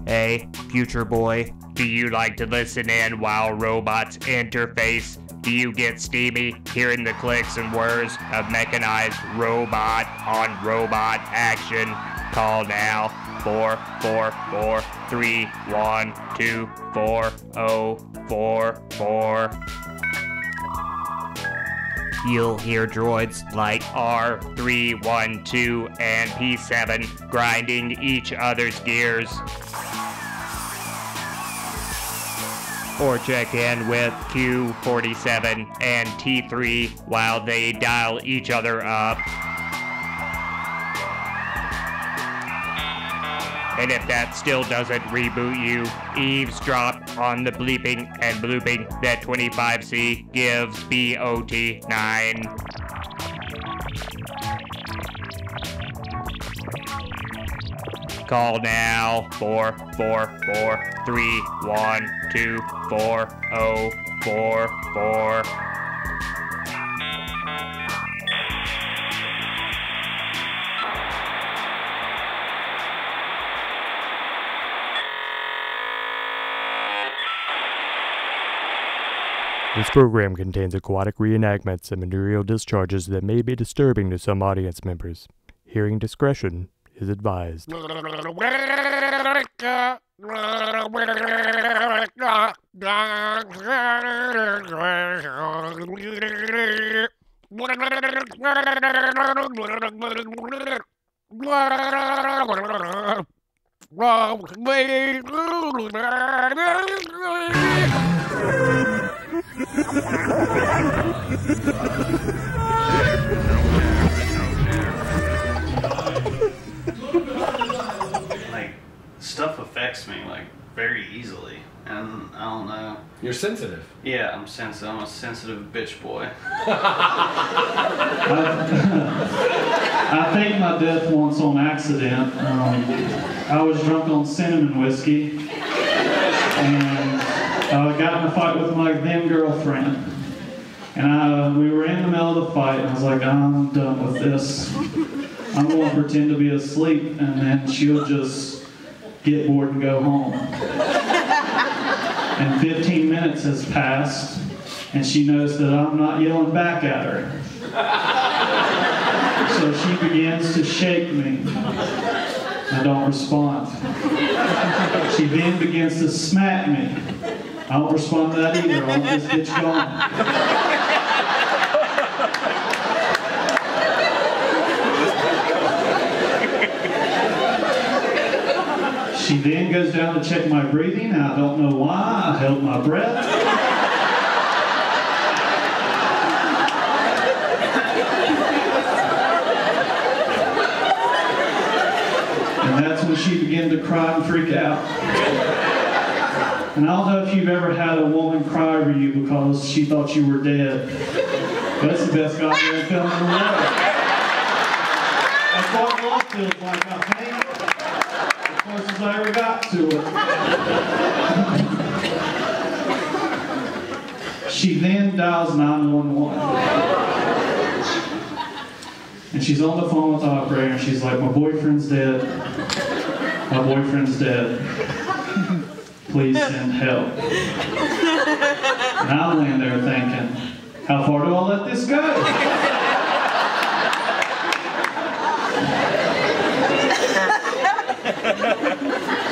Hey, future boy, do you like to listen in while robots interface? Do you get steamy hearing the clicks and whirs of mechanized robot on robot action? Call now 444-312-4044. You'll hear droids like R312 and P7 grinding each other's gears. Or check in with Q47 and T3 while they dial each other up. And if that still doesn't reboot you, eavesdrop on the bleeping and blooping that 25C gives BOT9. Call now 444-312-4044. This program contains aquatic reenactments and material discharges that may be disturbing to some audience members. Hearing discretion is advised. Like, stuff affects me, like, very easily, and I don't know. You're sensitive. Yeah, I'm sensitive. I'm a sensitive bitch boy. I faked my death once on accident. I was drunk on cinnamon whiskey, and I got in a fight with my then girlfriend. And we were in the middle of the fight, and I was like, I'm done with this. I'm going to pretend to be asleep, and then she'll just get bored and go home. And 15 minutes has passed, and she knows that I'm not yelling back at her. So she begins to shake me. I don't respond. She then begins to smack me. I don't respond to that either. I'll just get you going. She then goes down to check my breathing. I don't know why. I held my breath. And that's when she began to cry and freak out. And I don't know if you've ever had a woman cry over you because she thought you were dead. But that's the best goddamn film in the world. That's what love feels like, I think. As close as I ever got to it. She then dials 911. And she's on the phone with the operator, and she's like, my boyfriend's dead. My boyfriend's dead. Please send help. And I'm laying there thinking, how far do I let this go?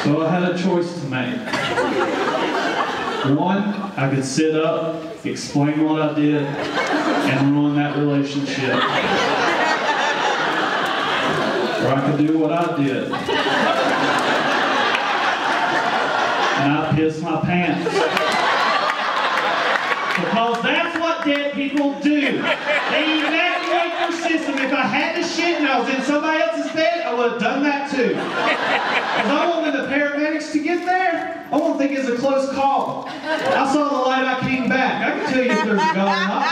So I had a choice to make. One, I could sit up, explain what I did, and ruin that relationship. Or I could do what I did. And I pissed my pants. Because that's what dead people do. They evacuate their system. If I had to shit and I was in somebody else's bed, I would have done that too. Because I wanted the paramedics to get there. I won't think it's a close call. I saw the light, I came back. I can tell you if there's a gun or not.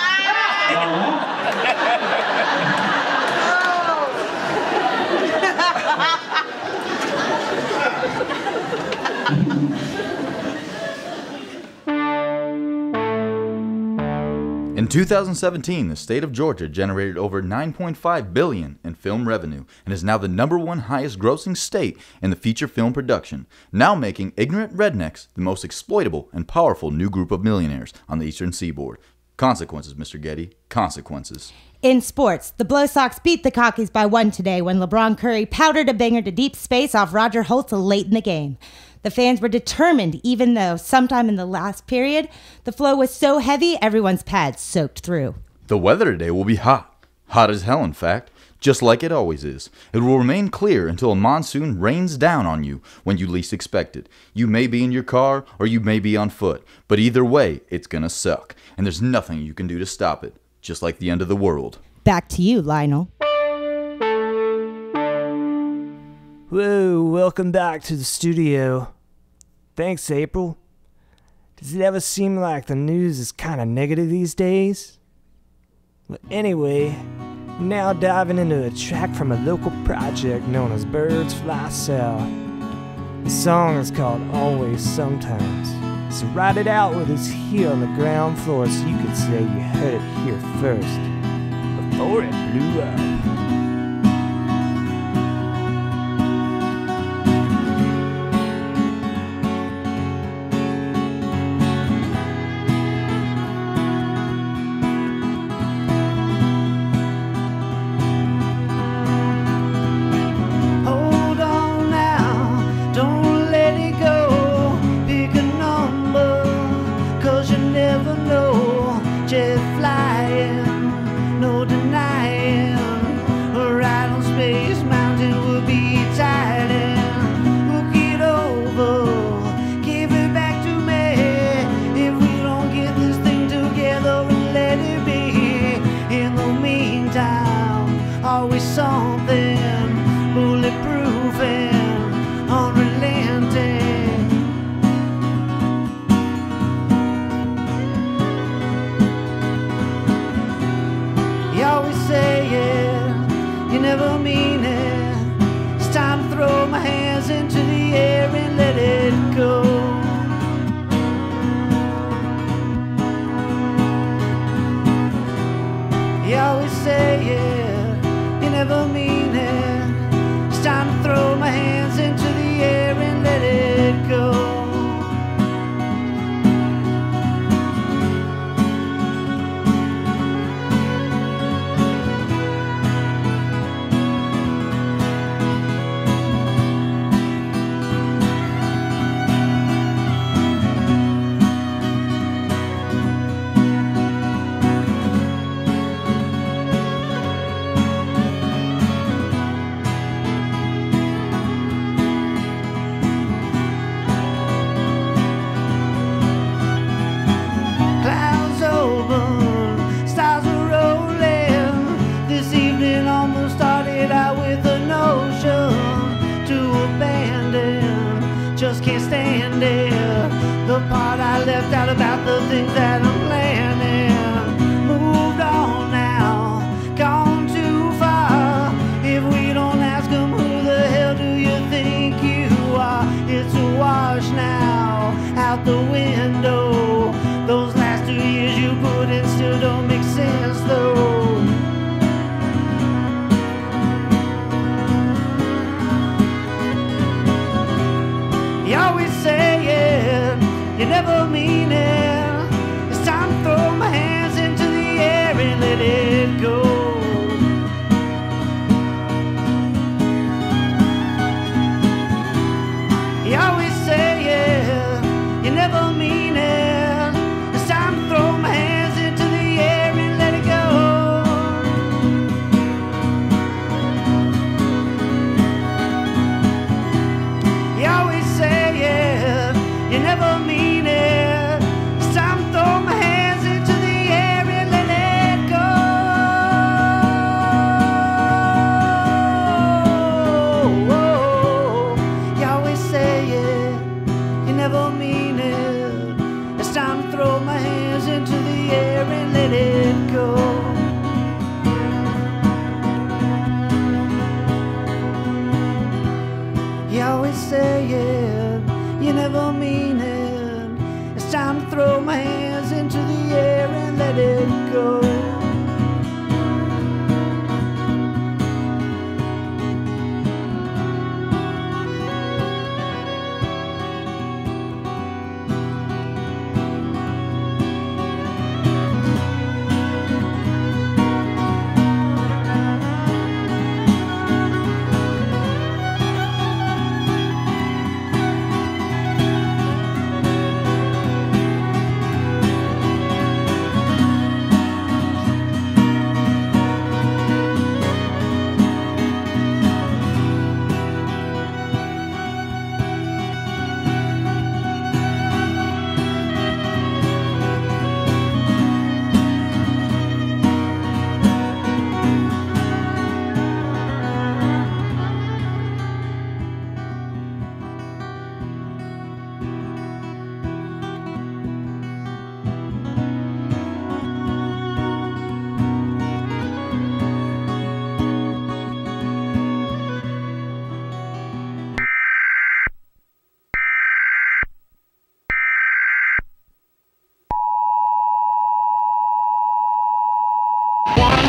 2017, the state of Georgia generated over $9.5 billion in film revenue and is now the #1 highest grossing state in the feature film production, now making ignorant rednecks the most exploitable and powerful new group of millionaires on the eastern seaboard. Consequences, Mr. Getty, consequences. In sports, the Blow Sox beat the Cockies by 1 today when LeBron Curry powdered a banger to deep space off Roger Holtz late in the game. The fans were determined, even though sometime in the last period, the flow was so heavy everyone's pads soaked through. The weather today will be hot. Hot as hell, in fact. Just like it always is. It will remain clear until a monsoon rains down on you when you least expect it. You may be in your car or you may be on foot, but either way, it's gonna suck. And there's nothing you can do to stop it. Just like the end of the world. Back to you, Lionel. Whoa, welcome back to the studio. Thanks, April. Does it ever seem like the news is kind of negative these days? Well, anyway, now diving into a track from a local project known as Birds Fly South. The song is called Always Sometimes. So write it out with us here on the ground floor so you could say you heard it here first, before it blew up. It's time to throw my hands into the air and let it go.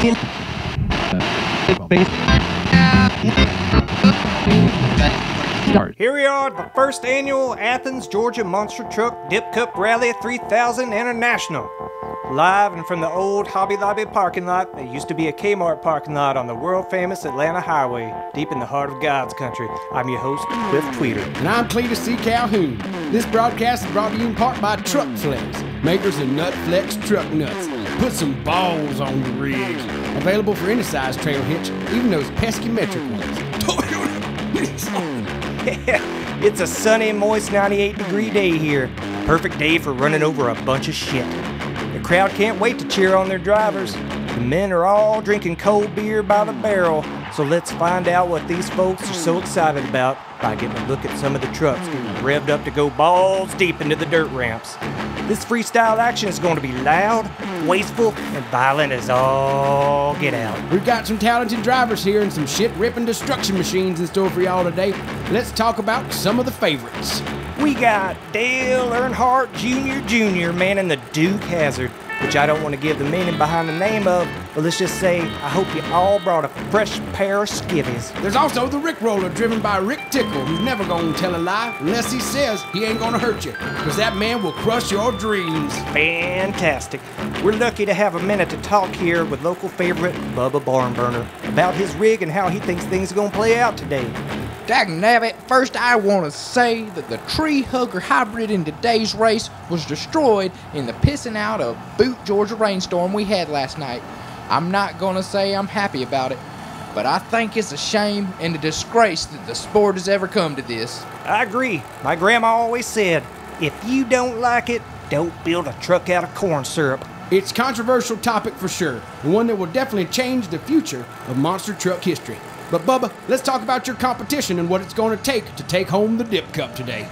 Here we are at the first annual Athens, Georgia Monster Truck Dip Cup Rally 3000 International. Live and from the old Hobby Lobby parking lot that used to be a Kmart parking lot on the world-famous Atlanta Highway, deep in the heart of God's country. I'm your host, Cliff Tweeter. And I'm Cletus C. Calhoun. This broadcast is brought to you in part by Truck Flex, makers of Nut Flex truck nuts. Put some balls on the rig. Available for any size trail hitch, even those pesky metric ones. It's a sunny, moist 98-degree day here. Perfect day for running over a bunch of shit. The crowd can't wait to cheer on their drivers. The men are all drinking cold beer by the barrel, so let's find out what these folks are so excited about by getting a look at some of the trucks getting revved up to go balls deep into the dirt ramps. This freestyle action is going to be loud, wasteful, and violent as all get out. We've got some talented drivers here and some shit-ripping destruction machines in store for y'all today. Let's talk about some of the favorites. We got Dale Earnhardt Jr. manning the Duke Hazard, which I don't want to give the meaning behind the name of, but let's just say I hope you all brought a fresh pair of skivvies. There's also the Rick Roller, driven by Rick Tickle, who's never gonna tell a lie unless he says he ain't gonna hurt you, because that man will crush your dreams. Fantastic. We're lucky to have a minute to talk here with local favorite Bubba Barnburner about his rig and how he thinks things are gonna play out today. Dagnabbit, first I want to say that the tree hugger hybrid in today's race was destroyed in the pissing out of boot Georgia rainstorm we had last night. I'm not going to say I'm happy about it, but I think it's a shame and a disgrace that the sport has ever come to this. I agree. My grandma always said, if you don't like it, don't build a truck out of corn syrup. It's a controversial topic for sure, and one that will definitely change the future of monster truck history. But Bubba, let's talk about your competition and what it's going to take home the Dip Cup today.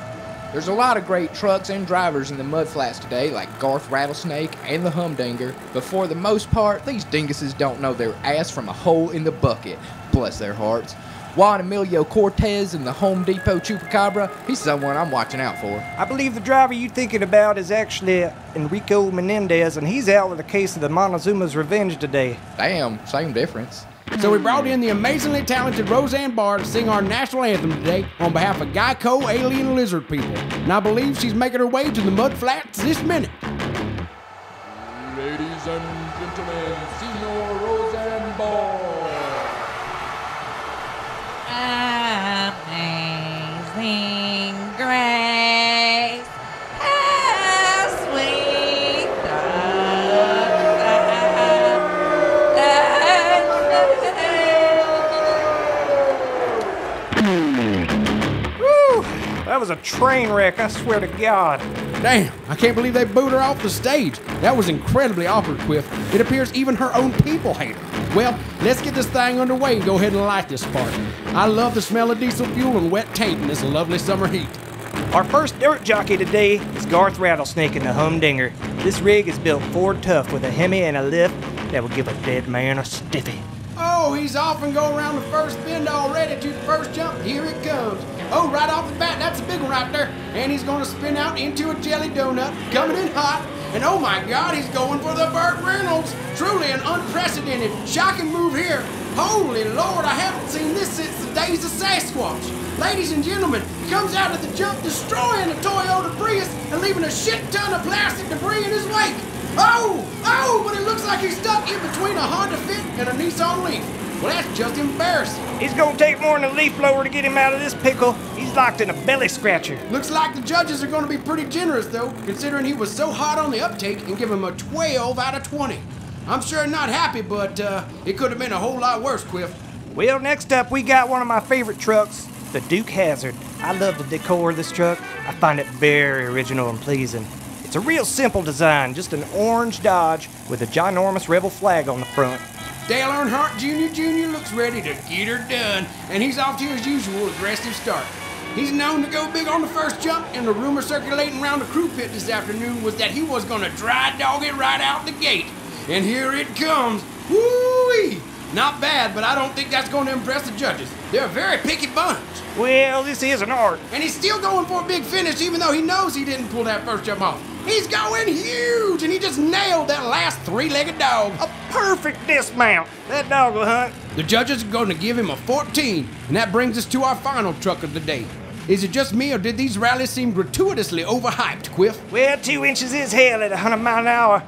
There's a lot of great trucks and drivers in the mud flats today, like Garth Rattlesnake and the Humdinger, but for the most part, these dinguses don't know their ass from a hole in the bucket. Bless their hearts. Juan Emilio Cortez and the Home Depot Chupacabra, he's someone I'm watching out for. I believe the driver you're thinking about is actually Enrico Menendez, and he's out with a case of the Montezuma's Revenge today. Damn, same difference. So we brought in the amazingly talented Roseanne Barr to sing our national anthem today on behalf of Geico Alien Lizard People. And I believe she's making her way to the mud flats this minute. Ladies and gentlemen, Senor Roseanne Barr. Amazing grace, how sweet the That was a train wreck, I swear to God. Damn, I can't believe they booed her off the stage. That was incredibly awkward, Quiff. It appears even her own people hate her. Well, let's get this thing underway and go ahead and light this spark. I love the smell of diesel fuel and wet taint in this lovely summer heat. Our first dirt jockey today is Garth Rattlesnake in the Humdinger. This rig is built Ford tough with a Hemi and a lift that will give a dead man a stiffy. Oh, he's off and go around the first bend already to the first jump. Here it comes. Oh, right off the bat, that's a big one right there. And he's going to spin out into a jelly donut, coming in hot. And oh my God, he's going for the Burt Reynolds. Truly an unprecedented, shocking move here. Holy Lord, I haven't seen this since the days of Sasquatch. Ladies and gentlemen, he comes out of the jump, destroying the Toyota Prius and leaving a shit ton of plastic debris in his wake. Oh, but it looks like he's stuck in between a Honda Fit and a Nissan Leaf. Well, that's just embarrassing. It's gonna take more than a leaf blower to get him out of this pickle. He's locked in a belly scratcher. Looks like the judges are gonna be pretty generous, though, considering he was so hot on the uptake and give him a 12 out of 20. I'm sure not happy, but it could have been a whole lot worse, Quiff. Well, next up, we got one of my favorite trucks, the Duke Hazard. I love the decor of this truck. I find it very original and pleasing. It's a real simple design, just an orange Dodge with a ginormous rebel flag on the front. Dale Earnhardt Jr. looks ready to get her done, and he's off to his usual aggressive start. He's known to go big on the first jump, and the rumor circulating around the crew pit this afternoon was that he was going to dry dog it right out the gate. And here it comes. Woo-wee! Not bad, but I don't think that's going to impress the judges. They're a very picky bunch. Well, this is an art. And he's still going for a big finish, even though he knows he didn't pull that first jump off. He's going huge, and he just nailed that last three-legged dog. A perfect dismount. That dog will hunt. The judges are going to give him a 14, and that brings us to our final truck of the day. Is it just me, or did these rallies seem gratuitously overhyped, Quiff? Well, 2 inches is hell at 100 miles an hour.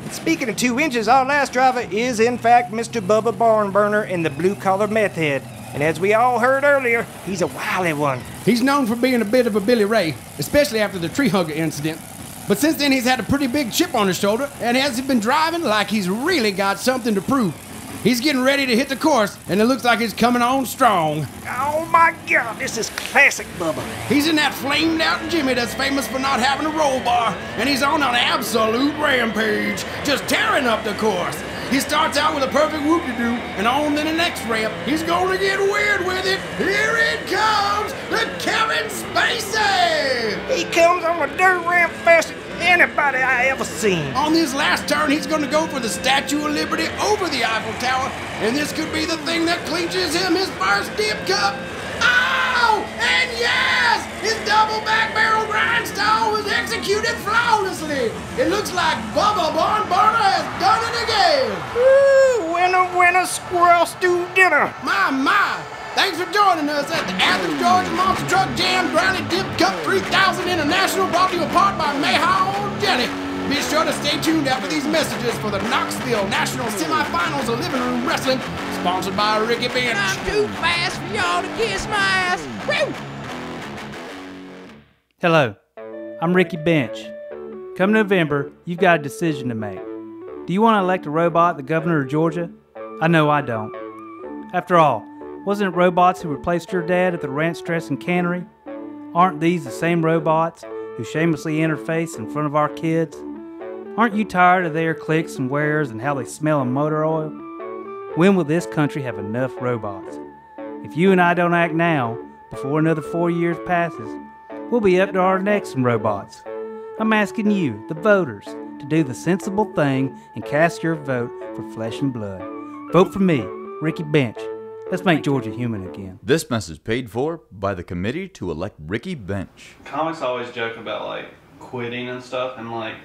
And speaking of 2 inches, our last driver is, in fact, Mr. Bubba Barnburner in the blue-collar meth head. And as we all heard earlier, he's a wily one. He's known for being a bit of a Billy Ray, especially after the tree hugger incident. But since then, he's had a pretty big chip on his shoulder, and has been driving like he's really got something to prove. He's getting ready to hit the course, and it looks like he's coming on strong. Oh my God, this is classic Bubba. He's in that flamed out Jimmy that's famous for not having a roll bar, and he's on an absolute rampage, just tearing up the course. He starts out with a perfect whoop-de-doo, and on to the next ramp, he's going to get weird with it. Here it comes, the Kevin Spacey! He comes on a dirt ramp faster than anybody I ever seen. On this last turn, he's going to go for the Statue of Liberty over the Eiffel Tower, and this could be the thing that clinches him his first dip cup. Oh! And yes! His double back barrel grindstone was executed flawlessly. It looks like Bubba Barnburner has done it again. Woo! Winner, squirrel stew dinner. My. Thanks for joining us at the Athens, Georgia Monster Truck Jam Granny Dip Cup 3000 International, brought to you apart by Mayhaw Jelly. Be sure to stay tuned after these messages for the Knoxville National Semifinals of Living Room Wrestling, sponsored by Ricky Bench. I'm too fast for y'all to kiss my ass. Woo! Hello, I'm Ricky Bench. Come November, you've got a decision to make. Do you want to elect a robot the governor of Georgia? I know I don't. After all, wasn't it robots who replaced your dad at the ranch dressing cannery? Aren't these the same robots who shamelessly interface in front of our kids? Aren't you tired of their clicks and whirs and how they smell of motor oil? When will this country have enough robots? If you and I don't act now, before another 4 years passes, we'll be up to our necks in robots. I'm asking you, the voters, to do the sensible thing and cast your vote for flesh and blood. Vote for me, Ricky Bench. Let's make Georgia human again. This message paid for by the committee to elect Ricky Bench. Comics always joke about like quitting and stuff, and like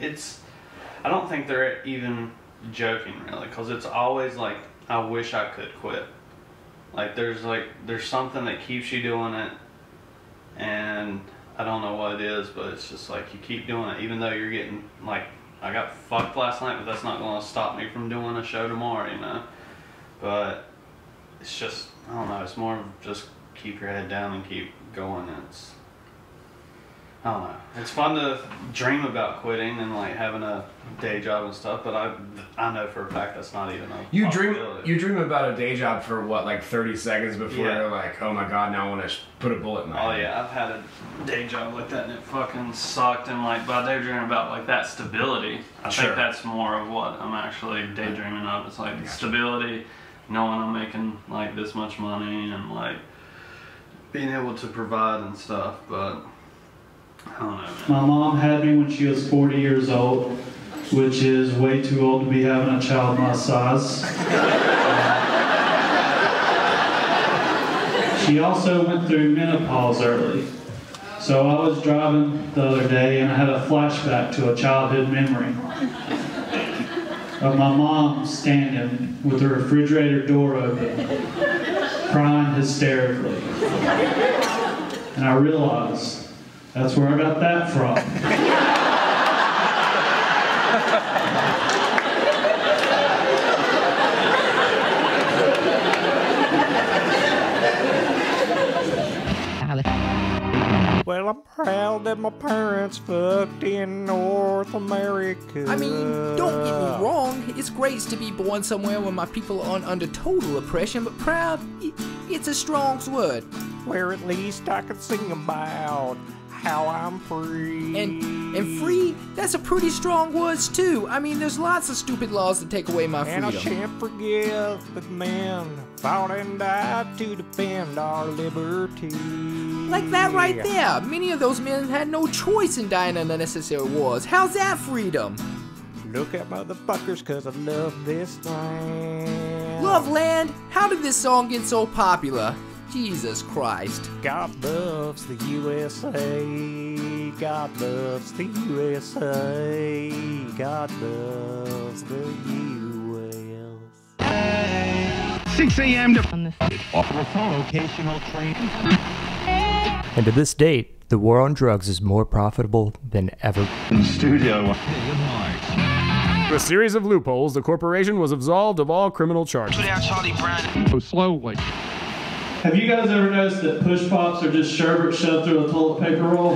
I don't think they're even joking really, because it's always like, I wish I could quit. Like there's something that keeps you doing it, and I don't know what it is, but it's just like you keep doing it, even though you're getting like, I got fucked last night, but that's not going to stop me from doing a show tomorrow, you know. But it's just, I don't know, it's more of just keep your head down and keep going. I don't know. It's fun to dream about quitting and like having a day job and stuff, but I know for a fact that's not even a You possibility. dream about a day job for what, like 30 seconds before Yeah. you're like, oh my God, now I want to put a bullet in my Oh head. yeah, I've had a day job like that and it fucking sucked, and like, but I daydream about like that stability. I Sure. think that's more of what I'm actually daydreaming of. It's like stability, knowing I'm making like this much money and like being able to provide and stuff, but I don't know, man. My mom had me when she was 40 years old, which is way too old to be having a child my size. She also went through menopause early. So I was driving the other day and I had a flashback to a childhood memory of my mom standing with the refrigerator door open, crying hysterically. And I realized that's where I got that from. Well, I'm proud that my parents fucked in North America. I mean, don't get me wrong, it's great to be born somewhere where my people aren't under total oppression, but proud, it's a strong word. Where at least I can sing about how I'm free. And free, that's a pretty strong words too. I mean, there's lots of stupid laws that take away my freedom. And I shan't forget that men fought and died to defend our liberty. Like that right there. Many of those men had no choice in dying in unnecessary wars. How's that freedom? Look at motherfuckers, cause I love this land. Loveland, how did this song get so popular? Jesus Christ. God loves the USA. God loves the USA. God loves the US. 6 a.m. to occasional train. And to this date, the war on drugs is more profitable than ever. In the studio. Through a series of loopholes, the corporation was absolved of all criminal charges. So slowly. Have you guys ever noticed that push pops are just sherbet shoved through a toilet paper roll?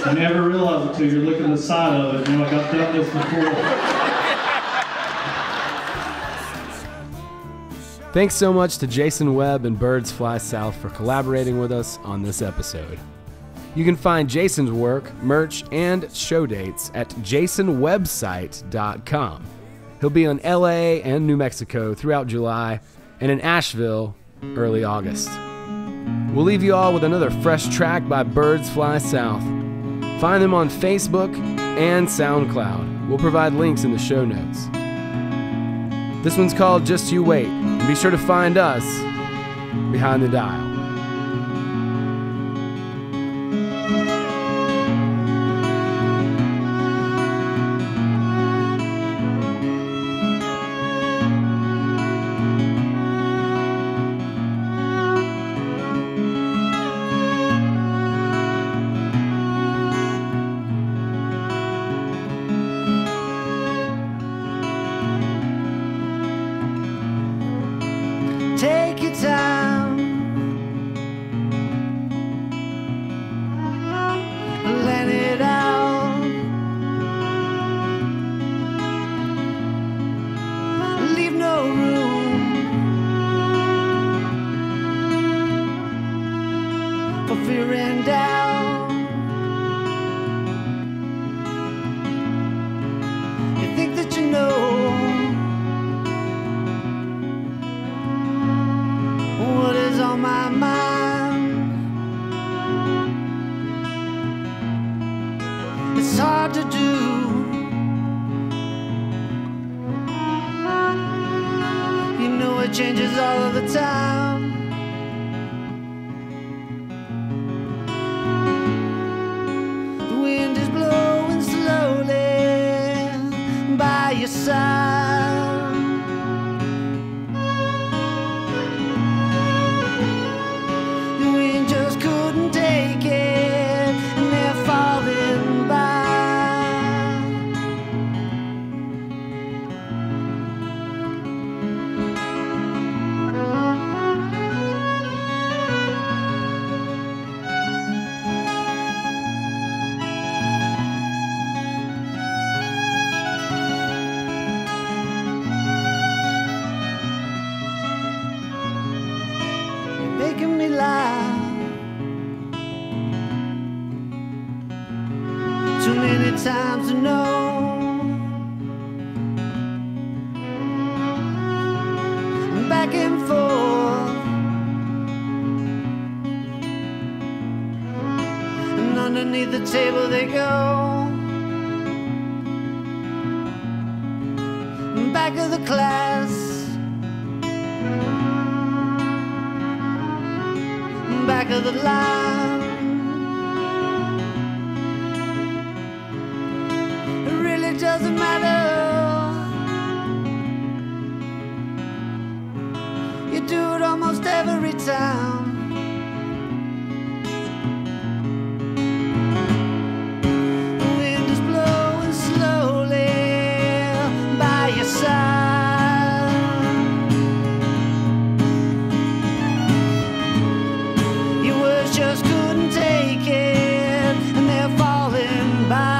You never realize it till you're looking at the side of it. You're like, I've done this before. Thanks so much to Jason Webb and Birds Fly South for collaborating with us on this episode. You can find Jason's work, merch, and show dates at jasonwebsite.com. He'll be in LA and New Mexico throughout July and in Asheville early August. We'll leave you all with another fresh track by Birds Fly South. Find them on Facebook and SoundCloud. We'll provide links in the show notes. This one's called Just You Wait, and be sure to find us behind the dial. Take your time, let it out. Leave no room for fear and doubt. You think that you know what is on my mind. It's hard to do. You know it changes all of the time. The wind is blowing slowly by your side. Couldn't take it, and they're falling by. You're making me lie. Too many times to know. Back and forth, and underneath the table they go. Back of the class, back of the line. It doesn't matter. You do it almost every time. The wind is blowing slowly by your side. Your words just couldn't take it, and they're falling by.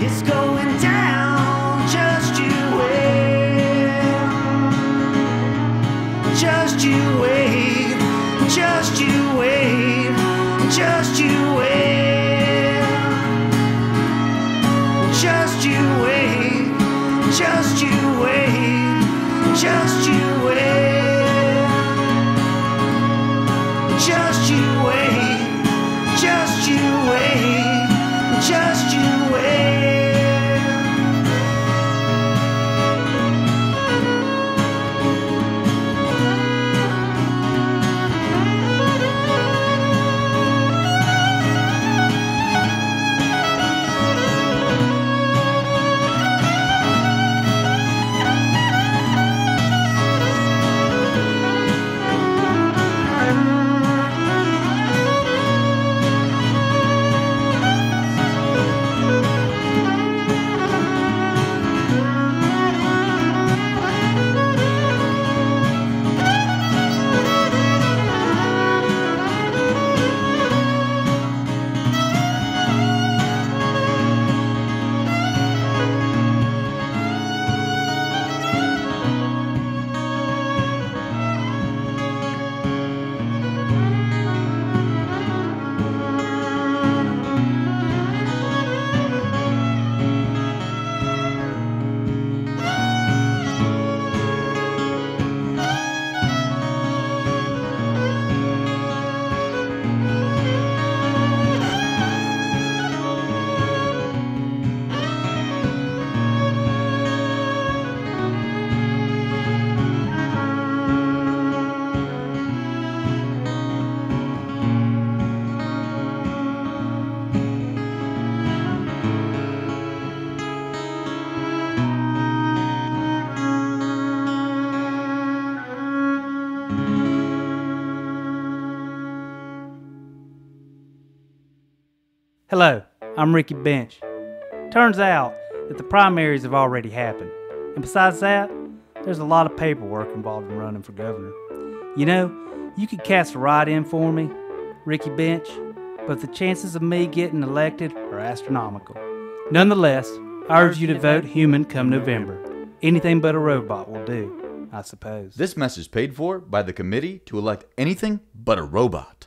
It's going down, just you wait. Just you wait, just you wait, just you wait. Just you wait, just you wait, just you wait. Just you wait, just you wait, just you wait. Hello, I'm Ricky Bench. Turns out that the primaries have already happened. And besides that, there's a lot of paperwork involved in running for governor. You know, you could cast a write-in for me, Ricky Bench, but the chances of me getting elected are astronomical. Nonetheless, I urge you to vote human come November. Anything but a robot will do, I suppose. This message paid for by the committee to elect anything but a robot.